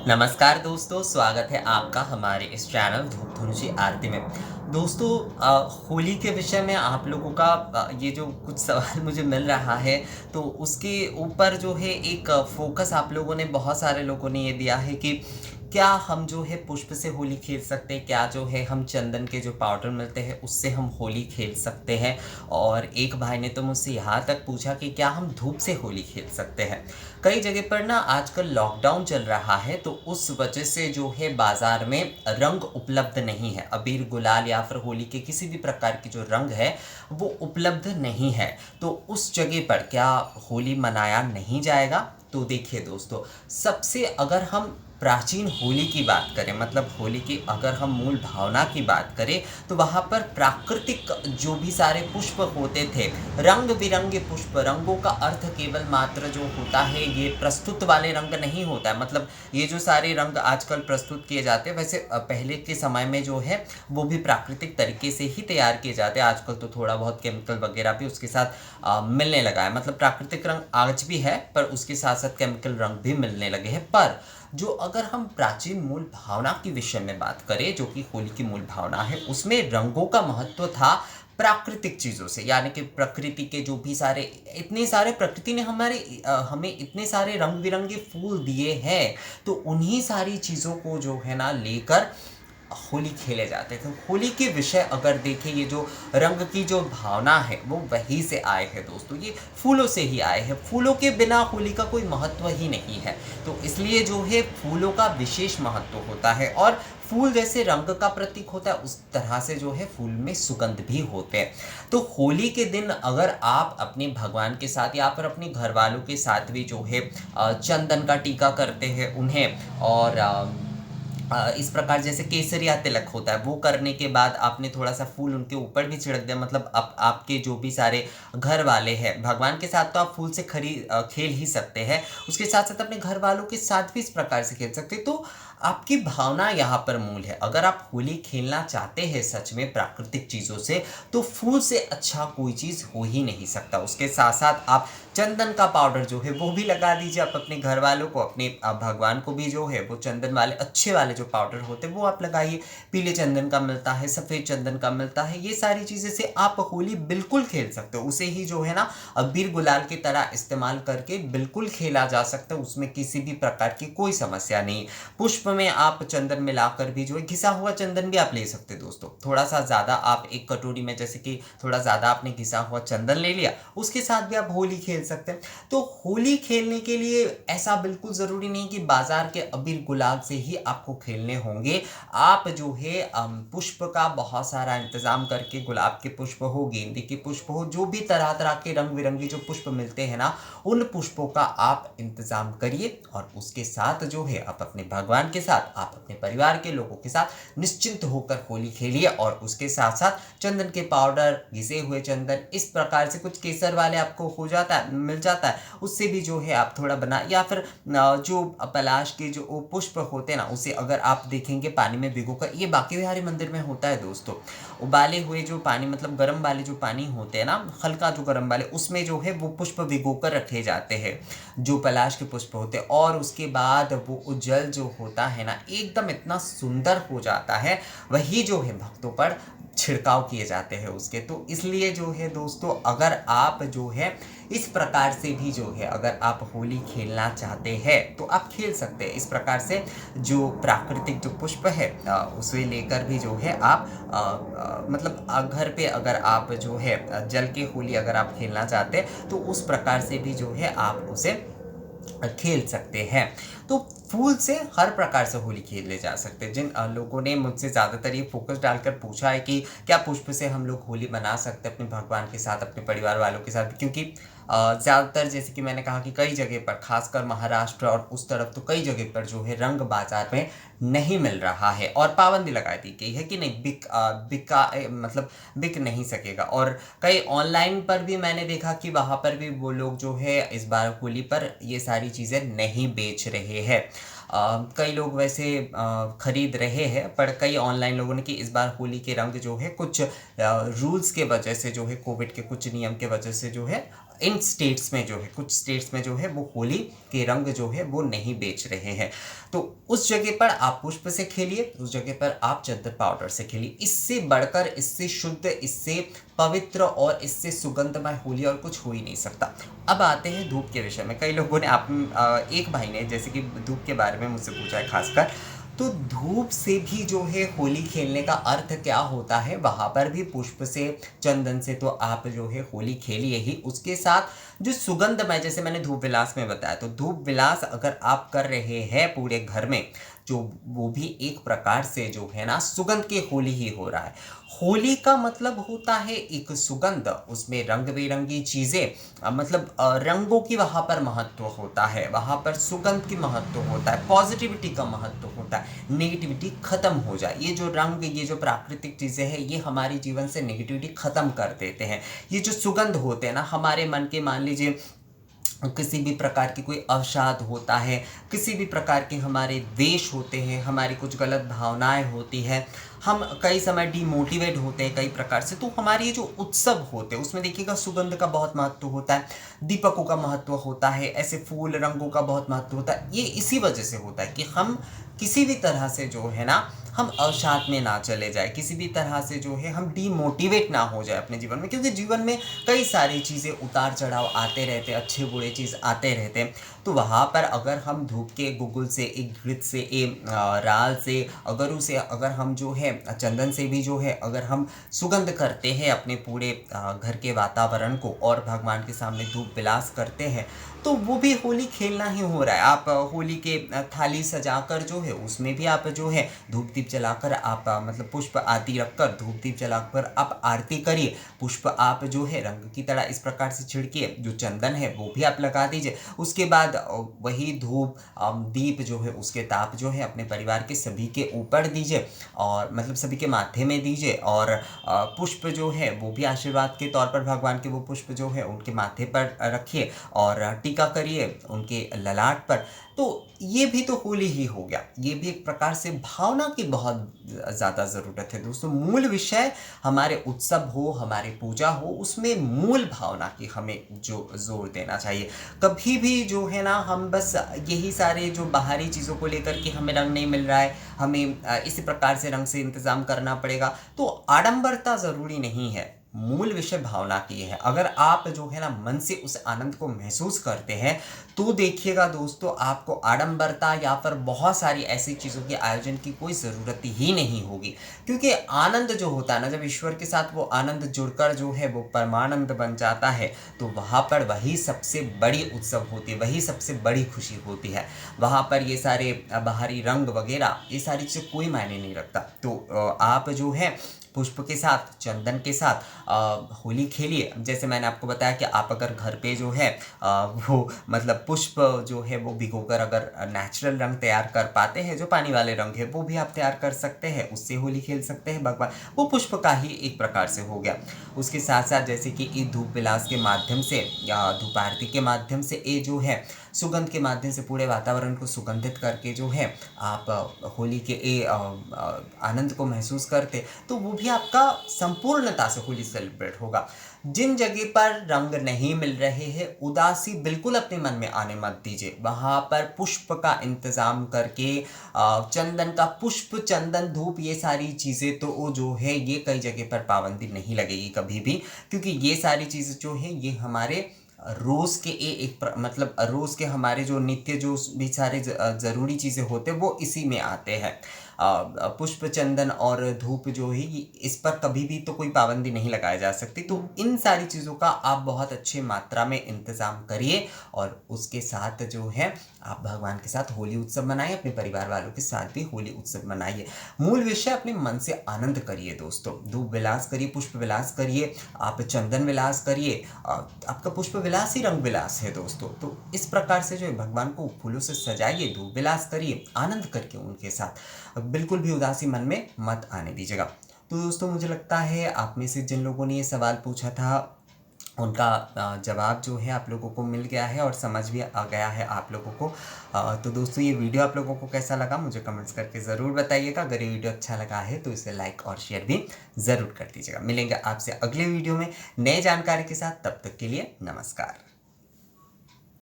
नमस्कार दोस्तों, स्वागत है आपका हमारे इस चैनल धूप धुनची आरती में। दोस्तों होली के विषय में आप लोगों का ये जो कुछ सवाल मुझे मिल रहा है, तो उसके ऊपर जो है एक फ़ोकस आप लोगों ने बहुत सारे लोगों ने ये दिया है कि क्या हम जो है पुष्प से होली खेल सकते हैं? क्या जो है हम चंदन के जो पाउडर मिलते हैं उससे हम होली खेल सकते हैं? और एक भाई ने तो मुझसे यहाँ तक पूछा कि क्या हम धूप से होली खेल सकते हैं? कई जगह पर ना आजकल लॉकडाउन चल रहा है, तो उस वजह से जो है बाजार में रंग उपलब्ध नहीं है। अबीर गुलाल या फिर होली के किसी भी प्रकार की जो रंग है वो उपलब्ध नहीं है। तो उस जगह पर क्या होली मनाया नहीं जाएगा? तो देखिए दोस्तों, सबसे अगर हम प्राचीन होली की बात करें, मतलब होली की अगर हम मूल भावना की बात करें, तो वहाँ पर प्राकृतिक जो भी सारे पुष्प होते थे, रंग बिरंगे पुष्प, रंगों का अर्थ केवल मात्र जो होता है ये प्रस्तुत वाले रंग नहीं होता है। मतलब ये जो सारे रंग आजकल प्रस्तुत किए जाते हैं, वैसे पहले के समय में जो है वो भी प्राकृतिक तरीके से ही तैयार किए जाते हैं। आजकल तो थोड़ा बहुत केमिकल वगैरह भी उसके साथ मिलने लगा है। मतलब प्राकृतिक रंग आज भी है, पर उसके साथ साथ केमिकल रंग भी मिलने लगे हैं। पर जो अगर हम प्राचीन मूल भावना के विषय में बात करें, जो कि होली की मूल भावना है, उसमें रंगों का महत्व था प्राकृतिक चीज़ों से। यानी कि प्रकृति के जो भी सारे, इतने सारे प्रकृति ने हमें इतने सारे रंग बिरंगे फूल दिए हैं, तो उन्हीं सारी चीज़ों को जो है ना लेकर होली खेले जाते थे। होली के विषय अगर देखें, ये जो रंग की जो भावना है वो वहीं से आए हैं दोस्तों, ये फूलों से ही आए हैं। फूलों के बिना होली का कोई महत्व ही नहीं है। तो इसलिए जो है फूलों का विशेष महत्व होता है, और फूल जैसे रंग का प्रतीक होता है, उस तरह से जो है फूल में सुगंध भी होते हैं। तो होली के दिन अगर आप अपने भगवान के साथ या फिर अपने घर वालों के साथ भी जो है चंदन का टीका करते हैं उन्हें, और इस प्रकार जैसे केसरिया तिलक होता है, वो करने के बाद आपने थोड़ा सा फूल उनके ऊपर भी छिड़क दिया, मतलब आपके जो भी सारे घर वाले हैं, भगवान के साथ तो आप फूल से खेल ही सकते हैं, उसके साथ साथ अपने घर वालों के साथ भी इस प्रकार से खेल सकते हैं। तो आपकी भावना यहाँ पर मूल है। अगर आप होली खेलना चाहते हैं सच में प्राकृतिक चीज़ों से, तो फूल से अच्छा कोई चीज़ हो ही नहीं सकता। उसके साथ साथ आप चंदन का पाउडर जो है वो भी लगा दीजिए। आप अपने घर वालों को, अपने भगवान को भी जो है वो चंदन वाले अच्छे वाले जो पाउडर होते हैं वो आप लगाइए। पीले चंदन का मिलता है, सफ़ेद चंदन का मिलता है, ये सारी चीज़ें से आप होली बिल्कुल खेल सकते हो। उसे ही जो है ना अबीर गुलाल की तरह इस्तेमाल करके बिल्कुल खेला जा सकता है, उसमें किसी भी प्रकार की कोई समस्या नहीं। पुष्प में आप चंदन मिलाकर भी जो है, घिसा हुआ चंदन भी आप ले सकते हैं दोस्तों। थोड़ा सा ज़्यादा आप एक कटोरी में, जैसे कि थोड़ा ज़्यादा आपने घिसा हुआ चंदन ले लिया, उसके साथ भी आप होली खेल सकते हैं। तो होली खेलने के लिए ऐसा बिल्कुल ज़रूरी नहीं कि बाजार के अबीर गुलाल से ही आपको खेलने होंगे। आप जो है पुष्प का बहुत सारा इंतज़ाम करके, गुलाब के पुष्प हो, गेंदे के पुष्प हो, जो भी तरह तरह के रंग बिरंगे जो पुष्प मिलते हैं ना, उन पुष्पों का आप इंतज़ाम करिए, और उसके साथ जो है आप अपने भगवान के साथ, आप अपने परिवार के लोगों के साथ निश्चिंत होकर होली खेलिए। और उसके साथ साथ चंदन के पाउडर, घिसे हुए चंदन, इस प्रकार से कुछ केसर वाले आपको हो जाता है, मिल जाता है, उससे भी जो है आप थोड़ा बना, या फिर जो पलाश के जो वो पुष्प होते हैं ना, उसे अगर आप देखेंगे पानी में भिगोकर, ये बांके बिहारी मंदिर में होता है दोस्तों, उबाले हुए जो पानी, मतलब गर्म वाले जो पानी होते हैं ना, हल्का जो गर्म वाले, उसमें जो है वो पुष्प भिगोकर रखे जाते हैं, जो पलाश के पुष्प होते हैं। और उसके बाद वो जल जो होता है ना, एकदम इतना सुंदर हो जाता है, वही जो है भक्तों पर छिड़काव किए जाते हैं उसके। तो इसलिए जो है दोस्तों, अगर आप जो है इस प्रकार से भी जो है, अगर आप होली खेलना चाहते हैं तो आप खेल सकते हैं। इस प्रकार से जो प्राकृतिक जो पुष्प है उसे लेकर भी जो है आप मतलब घर पे अगर आप जो है जल के होली अगर आप खेलना चाहते हैं, तो उस प्रकार से भी जो है आप उसे खेल सकते हैं। तो फूल से हर प्रकार से होली खेले जा सकते हैं। जिन लोगों ने मुझसे ज़्यादातर ये फोकस डालकर पूछा है कि क्या पुष्प से हम लोग होली मना सकते हैं अपने भगवान के साथ, अपने परिवार वालों के साथ, क्योंकि ज़्यादातर जैसे कि मैंने कहा कि कई जगह पर, खासकर महाराष्ट्र और उस तरफ, तो कई जगह पर जो है रंग बाजार में नहीं मिल रहा है, और पाबंदी लगा दी गई है कि नहीं मतलब बिक नहीं सकेगा। और कई ऑनलाइन पर भी मैंने देखा कि वहाँ पर भी वो लोग जो है इस बार होली पर ये सारी चीज़ें नहीं बेच रहे हैं। कई लोग वैसे खरीद रहे हैं, पर कई ऑनलाइन लोगों ने कि इस बार होली के रंग जो है कुछ रूल्स के वजह से, जो है कोविड के कुछ नियम के वजह से जो है इन स्टेट्स में जो है, कुछ स्टेट्स में जो है वो होली के रंग जो है वो नहीं बेच रहे हैं। तो उस जगह पर आप पुष्प से खेलिए, उस जगह पर आप चंदन पाउडर से खेलिए। इससे बढ़कर, इससे शुद्ध, इससे पवित्र और इससे सुगंधमय होली और कुछ हो ही नहीं सकता। अब आते हैं धूप के विषय में। कई लोगों ने एक भाई ने जैसे कि धूप के बारे में मुझसे पूछा है खासकर, तो धूप से भी जो है होली खेलने का अर्थ क्या होता है, वहाँ पर भी पुष्प से, चंदन से तो आप जो है होली खेलिए ही। उसके साथ जो सुगंधमय, जैसे मैंने धूप विलास में बताया, तो धूप विलास अगर आप कर रहे हैं पूरे घर में, जो वो भी एक प्रकार से जो है ना सुगंध की होली ही हो रहा है। होली का मतलब होता है एक सुगंध, उसमें रंग बिरंगी चीज़ें, मतलब रंगों की वहाँ पर महत्व होता है, वहाँ पर सुगंध की महत्व होता है, पॉजिटिविटी का महत्व होता है, नेगेटिविटी खत्म हो जाए। ये जो रंग, ये जो प्राकृतिक चीज़ें हैं, ये हमारे जीवन से नेगेटिविटी खत्म कर देते हैं। ये जो सुगंध होते हैं ना, हमारे मन के, मान लीजिए किसी भी प्रकार की कोई अवसाद होता है, किसी भी प्रकार के हमारे द्वेष होते हैं, हमारी कुछ गलत भावनाएं होती हैं, हम कई समय डिमोटिवेट होते हैं कई प्रकार से, तो हमारे ये जो उत्सव होते हैं उसमें देखिएगा सुगंध का बहुत महत्व होता है, दीपकों का महत्व होता है, ऐसे फूल रंगों का बहुत महत्व होता है। ये इसी वजह से होता है कि हम किसी भी तरह से जो है ना, हम अवसाद में ना चले जाए, किसी भी तरह से जो है हम डीमोटिवेट ना हो जाए अपने जीवन में, क्योंकि जीवन में कई सारी चीज़ें उतार चढ़ाव आते रहते हैं, अच्छे बुरे चीज़ आते रहते हैं। तो वहाँ पर अगर हम धूप के गुगुल से, एक घृत से, एक राल से, अगर उसे, अगर हम जो है चंदन से भी जो है अगर हम सुगंध करते हैं अपने पूरे घर के वातावरण को, और भगवान के सामने धूप विलास करते हैं, तो वो भी होली खेलना ही हो रहा है। आप होली के थाली सजाकर जो है उसमें भी आप जो है धूप दीप जलाकर आप मतलब पुष्प आदि रखकर धूप दीप जलाकर आप आरती करिए। पुष्प आप जो है रंग की तरह इस प्रकार से छिड़किए, जो चंदन है वो भी आप लगा दीजिए। उसके बाद वही धूप दीप जो है उसके ताप जो है अपने परिवार के सभी के ऊपर दीजिए, और मतलब सभी के माथे में दीजिए, और पुष्प जो है वो भी आशीर्वाद के तौर पर भगवान के वो पुष्प जो है उनके माथे पर रखिए, और टीका करिए उनके ललाट पर। तो ये भी तो होली ही हो गया। ये भी एक प्रकार से भावना की बहुत ज़्यादा ज़रूरत है दोस्तों। मूल विषय हमारे उत्सव हो, हमारे पूजा हो, उसमें मूल भावना की हमें जो जोर देना चाहिए। कभी भी जो है ना हम बस यही सारे जो बाहरी चीज़ों को लेकर के हमें रंग नहीं मिल रहा है, हमें इसी प्रकार से रंग से इंतज़ाम करना पड़ेगा, तो आडंबरता ज़रूरी नहीं है। मूल विषय भावना की है। अगर आप जो है ना मन से उस आनंद को महसूस करते हैं, तो देखिएगा दोस्तों आपको आडंबरता या फिर बहुत सारी ऐसी चीज़ों के आयोजन की कोई ज़रूरत ही नहीं होगी। क्योंकि आनंद जो होता है ना, जब ईश्वर के साथ वो आनंद जुड़कर जो है वो परमानंद बन जाता है, तो वहाँ पर वही सबसे बड़ी उत्सव होती है, वही सबसे बड़ी खुशी होती है। वहाँ पर ये सारे बाहरी रंग वगैरह ये सारी चीज़ें कोई मायने नहीं रखता। तो आप जो है पुष्प के साथ, चंदन के साथ होली खेलिए। जैसे मैंने आपको बताया कि आप अगर घर पे जो है वो मतलब पुष्प जो है वो भिगोकर अगर नेचुरल रंग तैयार कर पाते हैं, जो पानी वाले रंग है वो भी आप तैयार कर सकते हैं, उससे होली खेल सकते हैं। भगवान वो पुष्प का ही एक प्रकार से हो गया। उसके साथ साथ जैसे कि ये धूप विलास के माध्यम से या धूप आरती के माध्यम से, ये जो है सुगंध के माध्यम से पूरे वातावरण को सुगंधित करके जो है आप होली के आनंद को महसूस करते, तो वो भी आपका संपूर्णता से होली सेलिब्रेट होगा। जिन जगह पर रंग नहीं मिल रहे हैं, उदासी बिल्कुल अपने मन में आने मत दीजिए। वहाँ पर पुष्प का इंतज़ाम करके चंदन का पुष्प, चंदन, धूप, ये सारी चीज़ें तो वो जो है ये कई जगह पर पाबंदी नहीं लगेगी कभी भी, क्योंकि ये सारी चीज़ें जो है ये हमारे रोज़ के मतलब रोज़ के हमारे जो नित्य जो भी सारे ज़रूरी चीज़ें होते हैं वो इसी में आते हैं। पुष्प, चंदन और धूप जो है इस पर कभी भी तो कोई पाबंदी नहीं लगाई जा सकती। तो इन सारी चीज़ों का आप बहुत अच्छे मात्रा में इंतज़ाम करिए, और उसके साथ जो है आप भगवान के साथ होली उत्सव मनाइए, अपने परिवार वालों के साथ भी होली उत्सव मनाइए। मूल विषय अपने मन से आनंद करिए दोस्तों। धूप विलास करिए, पुष्प विलास करिए, आप चंदन विलास करिए, आपका पुष्प विलास ही रंग विलास है दोस्तों। तो इस प्रकार से जो है भगवान को फूलों से सजाइए, धूप विलास करिए, आनंद करके उनके साथ बिल्कुल भी उदासी मन में मत आने दीजिएगा। तो दोस्तों मुझे लगता है आप में से जिन लोगों ने ये सवाल पूछा था उनका जवाब जो है आप लोगों को मिल गया है और समझ भी आ गया है आप लोगों को। तो दोस्तों ये वीडियो आप लोगों को कैसा लगा मुझे कमेंट्स करके ज़रूर बताइएगा। अगर ये वीडियो अच्छा लगा है तो इसे लाइक और शेयर भी ज़रूर कर दीजिएगा। मिलेंगे आपसे अगले वीडियो में नए जानकारी के साथ, तब तक के लिए नमस्कार।